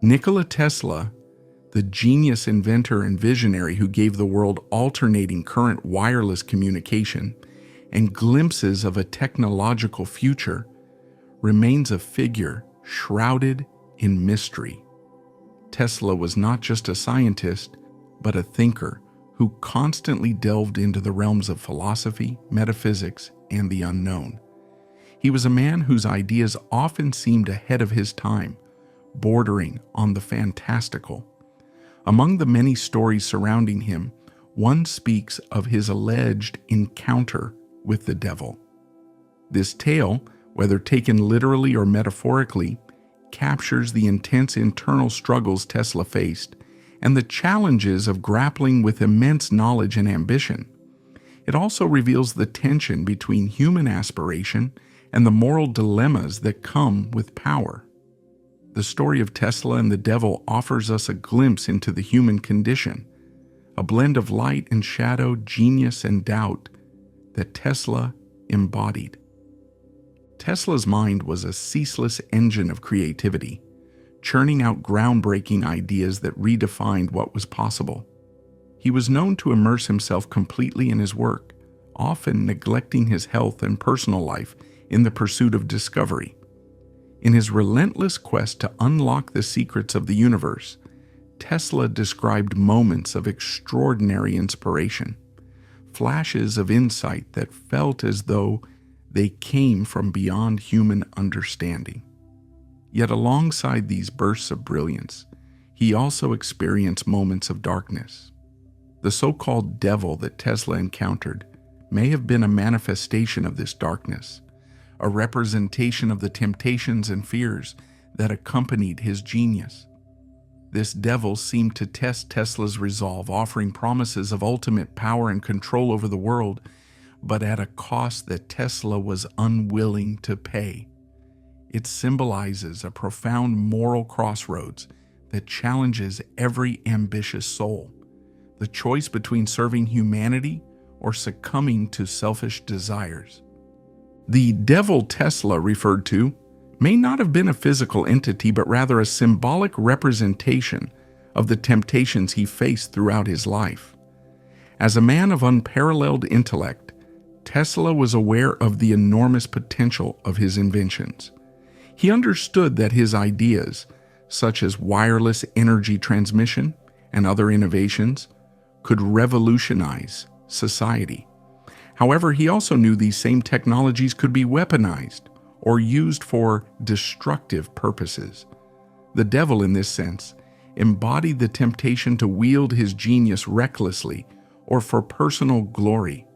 Nikola Tesla, the genius inventor and visionary who gave the world alternating current wireless communication and glimpses of a technological future, remains a figure shrouded in mystery. Tesla was not just a scientist, but a thinker who constantly delved into the realms of philosophy, metaphysics, and the unknown. He was a man whose ideas often seemed ahead of his time, bordering on the fantastical. Among the many stories surrounding him, one speaks of his alleged encounter with the devil. This tale, whether taken literally or metaphorically, captures the intense internal struggles Tesla faced and the challenges of grappling with immense knowledge and ambition. It also reveals the tension between human aspiration and the moral dilemmas that come with power. The story of Tesla and the devil offers us a glimpse into the human condition, a blend of light and shadow, genius and doubt that Tesla embodied. Tesla's mind was a ceaseless engine of creativity, churning out groundbreaking ideas that redefined what was possible. He was known to immerse himself completely in his work, often neglecting his health and personal life in the pursuit of discovery. In his relentless quest to unlock the secrets of the universe, Tesla described moments of extraordinary inspiration, flashes of insight that felt as though they came from beyond human understanding. Yet alongside these bursts of brilliance, he also experienced moments of darkness. The so-called devil that Tesla encountered may have been a manifestation of this darkness, a representation of the temptations and fears that accompanied his genius. This devil seemed to test Tesla's resolve, offering promises of ultimate power and control over the world, but at a cost that Tesla was unwilling to pay. It symbolizes a profound moral crossroads that challenges every ambitious soul, the choice between serving humanity or succumbing to selfish desires. The devil Tesla referred to may not have been a physical entity, but rather a symbolic representation of the temptations he faced throughout his life. As a man of unparalleled intellect, Tesla was aware of the enormous potential of his inventions. He understood that his ideas, such as wireless energy transmission and other innovations, could revolutionize society. However, he also knew these same technologies could be weaponized or used for destructive purposes. The devil, in this sense, embodied the temptation to wield his genius recklessly or for personal glory.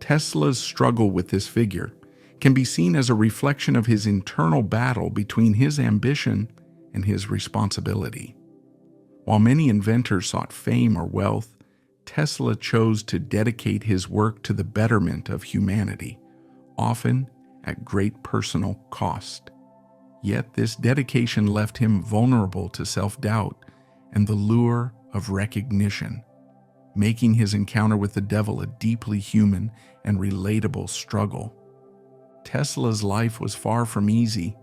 Tesla's struggle with this figure can be seen as a reflection of his internal battle between his ambition and his responsibility. While many inventors sought fame or wealth, Tesla chose to dedicate his work to the betterment of humanity, often at great personal cost. Yet this dedication left him vulnerable to self-doubt and the lure of recognition, making his encounter with the devil a deeply human and relatable struggle. Tesla's life was far from easy,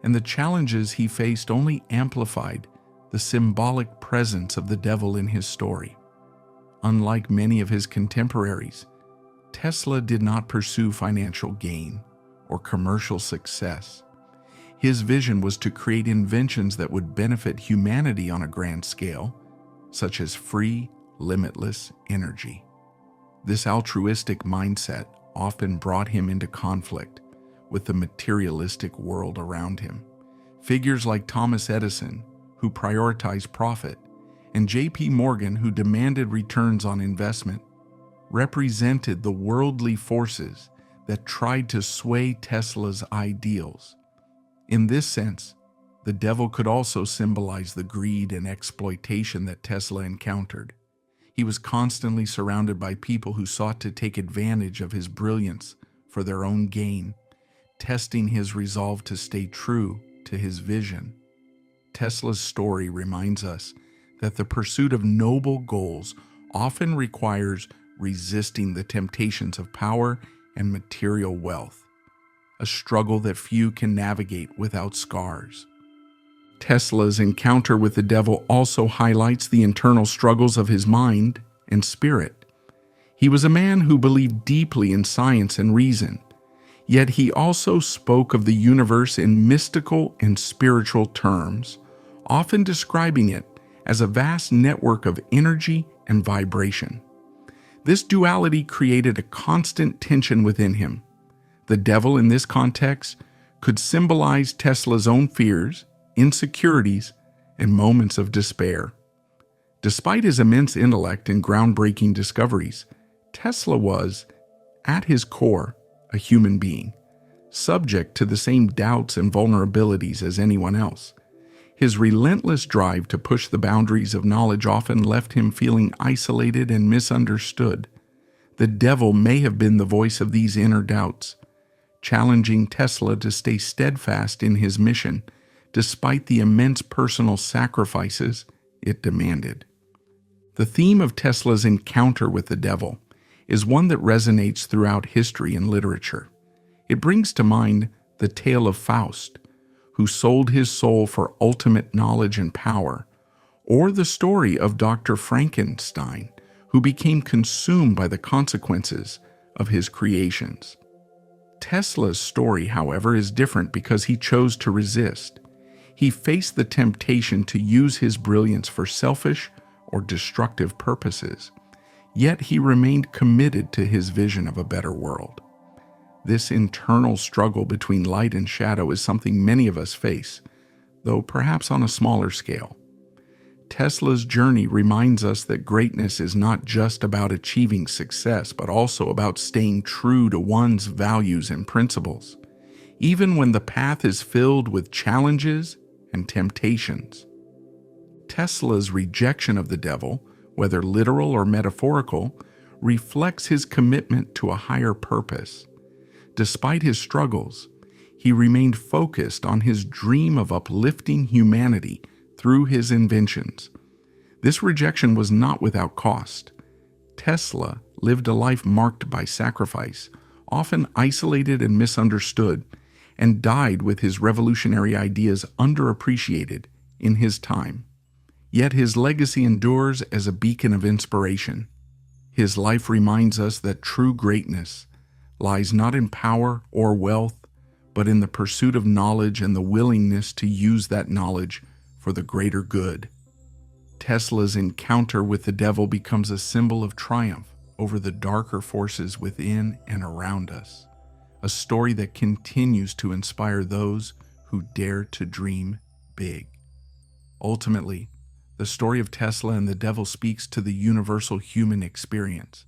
and the challenges he faced only amplified the symbolic presence of the devil in his story. Unlike many of his contemporaries, Tesla did not pursue financial gain or commercial success. His vision was to create inventions that would benefit humanity on a grand scale, such as free, limitless energy. This altruistic mindset often brought him into conflict with the materialistic world around him. Figures like Thomas Edison, who prioritized profit, and J.P. Morgan, who demanded returns on investment, represented the worldly forces that tried to sway Tesla's ideals. In this sense, the devil could also symbolize the greed and exploitation that Tesla encountered. He was constantly surrounded by people who sought to take advantage of his brilliance for their own gain, testing his resolve to stay true to his vision. Tesla's story reminds us that the pursuit of noble goals often requires resisting the temptations of power and material wealth, a struggle that few can navigate without scars. Tesla's encounter with the devil also highlights the internal struggles of his mind and spirit. He was a man who believed deeply in science and reason, yet he also spoke of the universe in mystical and spiritual terms, often describing it as a vast network of energy and vibration. This duality created a constant tension within him. The devil in this context could symbolize Tesla's own fears, insecurities, and moments of despair. Despite his immense intellect and groundbreaking discoveries, Tesla was, at his core, a human being, subject to the same doubts and vulnerabilities as anyone else. His relentless drive to push the boundaries of knowledge often left him feeling isolated and misunderstood. The devil may have been the voice of these inner doubts, challenging Tesla to stay steadfast in his mission, despite the immense personal sacrifices it demanded. The theme of Tesla's encounter with the devil is one that resonates throughout history and literature. It brings to mind the tale of Faust, who sold his soul for ultimate knowledge and power, or the story of Dr. Frankenstein, who became consumed by the consequences of his creations. Tesla's story, however, is different because he chose to resist. He faced the temptation to use his brilliance for selfish or destructive purposes, yet he remained committed to his vision of a better world. This internal struggle between light and shadow is something many of us face, though perhaps on a smaller scale. Tesla's journey reminds us that greatness is not just about achieving success, but also about staying true to one's values and principles, even when the path is filled with challenges and temptations. Tesla's rejection of the devil, whether literal or metaphorical, reflects his commitment to a higher purpose. Despite his struggles, he remained focused on his dream of uplifting humanity through his inventions. This rejection was not without cost. Tesla lived a life marked by sacrifice, often isolated and misunderstood, and died with his revolutionary ideas underappreciated in his time. Yet his legacy endures as a beacon of inspiration. His life reminds us that true greatness lies not in power or wealth, but in the pursuit of knowledge and the willingness to use that knowledge for the greater good. Tesla's encounter with the devil becomes a symbol of triumph over the darker forces within and around us, a story that continues to inspire those who dare to dream big. Ultimately, the story of Tesla and the devil speaks to the universal human experience.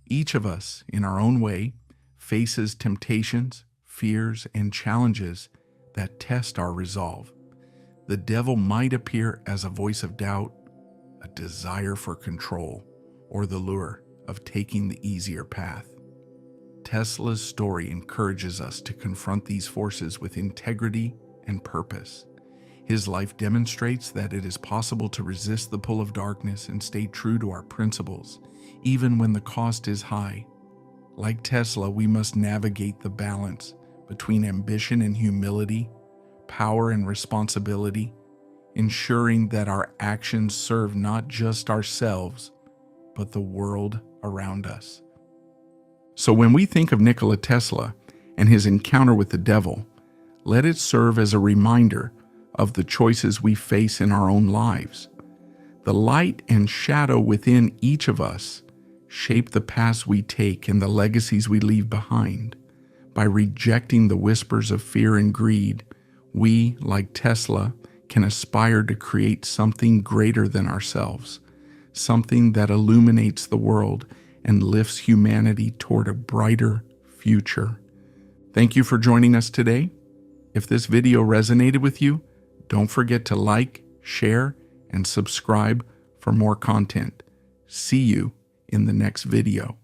Each of us, in our own way, faces temptations, fears, and challenges that test our resolve. The devil might appear as a voice of doubt, a desire for control, or the lure of taking the easier path. Tesla's story encourages us to confront these forces with integrity and purpose. His life demonstrates that it is possible to resist the pull of darkness and stay true to our principles, even when the cost is high. Like Tesla, we must navigate the balance between ambition and humility, power and responsibility, ensuring that our actions serve not just ourselves, but the world around us. So when we think of Nikola Tesla and his encounter with the devil, let it serve as a reminder of the choices we face in our own lives. The light and shadow within each of us shape the paths we take and the legacies we leave behind. By rejecting the whispers of fear and greed, we, like Tesla, can aspire to create something greater than ourselves, something that illuminates the world and lifts humanity toward a brighter future. Thank you for joining us today. If this video resonated with you, don't forget to like, share, and subscribe for more content. See you in the next video.